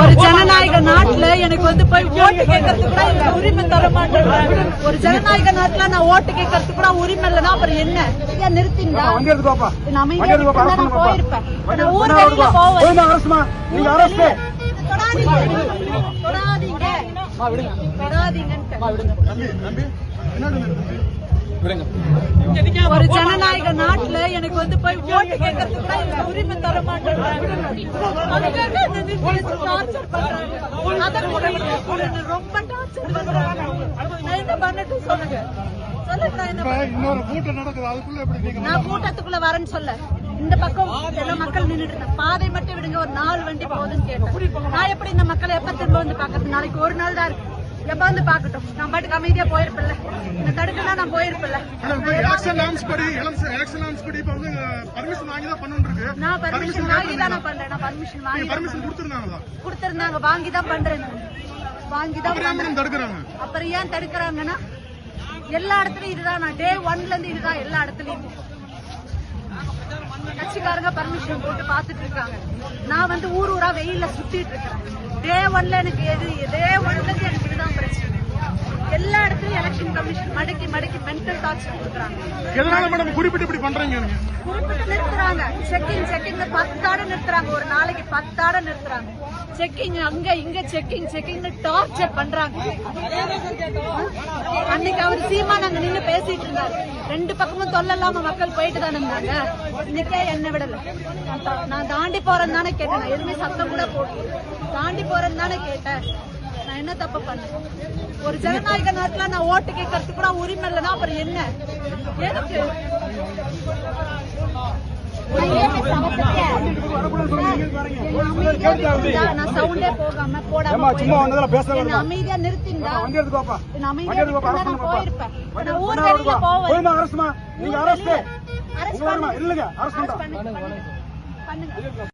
ஒரு ஜனநாயக நாட்டுல எனக்கு வந்து போய் ஓட்டு கேட்கறதுக்கு கூட உரிமை தர மாட்டேன். ஒரு ஜனநாயக நாட்டுல நான் ஓட்டு கேட்கறதுக்கு கூட உரிமை இல்லைன்னா அப்புறம் என்ன? நிறுத்திங்களா? நான் போயிருப்பேன். நான் ஊர் வெளியில போவேன். ஒரு ஜனநாயக நாட்டுல எனக்கு வந்து போய் ஓட்டு கேட்கறதுக்கு கூட உரிமை தர மாட்டேன். ரொம்ப டார்ச்சர் பண்றாங்க. என்ன பண்ணிட்டு சொல்லுங்க. நான் கூட்டத்துக்குள்ள வரேன்னு சொல்ல இந்த பக்கம் எல்லா மக்கள் நின்றுட்டு பாதை மட்டும் விடுங்க, ஒரு 4 வண்டி போகுதுன்னு கேட்டேன். நான் எப்படி இந்த மக்களை எப்ப திரும்ப வந்து பாக்குறது? நாளைக்கு ஒரு நாள் தான் இருக்கு, எப்ப வந்து பாக்கட்டும். நான் பாட்டுக்கு அமைதியா போயிருப்பில்ல, இந்த தடுக்கனா நான் போயிருப்பில்ல. நான் பர்மிஷன் வாங்கி தான் நான் பண்றேன். நான் பர்மிஷன் வாங்கி கொடுத்திருந்தாங்க, வாங்கி தான் பண்றேன். வாங்கி தான் பண்றேன். அப்புறம் ஏன் தடுக்கிறாங்கன்னா எல்லா இடத்துலயும் இதுதான். நான் டே 1ல இருந்து இதுதான் எல்லா இடத்துலயும். கட்சிக்காரங்க பர்மிஷன் போட்டு பாத்துட்டு இருக்காங்க. நான் வந்து ஊர் ஊரா வெயில்ல சுத்திட்டு இருக்கேன். டே 1ல எனக்கு டே 1ல இருந்து எனக்கு இதுதான் பிரச்சனை. எல்லா இடத்துலயும் எலெக்ஷன் கமிஷன் மடக்கி மென்டல் டார்ச்சர் கொடுக்குறாங்க. குறிப்பிட்டு நிறுத்துறாங்க. செக்கிங் 10 ஆட நிறுத்துறாங்க. ஒரு நாளைக்கு 10 ஆட நிறுத்துறாங்க. செக்கிங் அங்க இங்க செக்கிங் டார்ச்சர் பண்றாங்க. அன்னைக்கு அவர் சீமான் அங்க நின்று பேசிட்டு இருந்தாரு. 2 பக்கமும் தொல்லலாம மக்கள் போயிட்டு தானே இருந்தாங்க. இன்னைக்கே என்ன விடல. நான் தாண்டி போறேன்னு தானே கேட்டேன். நான் எதுவுமே சத்தம் கூட போட்டு தாண்டி போறேன்னு தானே கேட்டேன். நான் என்ன தப்பு பண்ணேன்? ஒரு ஜனநாயக நாட்டுல நான் ஓட்டு கேட்கறதுக்கு கூட உரிமை இல்லைன்னா அப்புறம் என்ன? எதுக்கு? நான் சவுண்டே போகாம போடாம அமைதியா நிறுத்திங்களா? நான் போயிருப்பேன். நான் ஊர் வெளியில போவேன். பண்ணுங்க.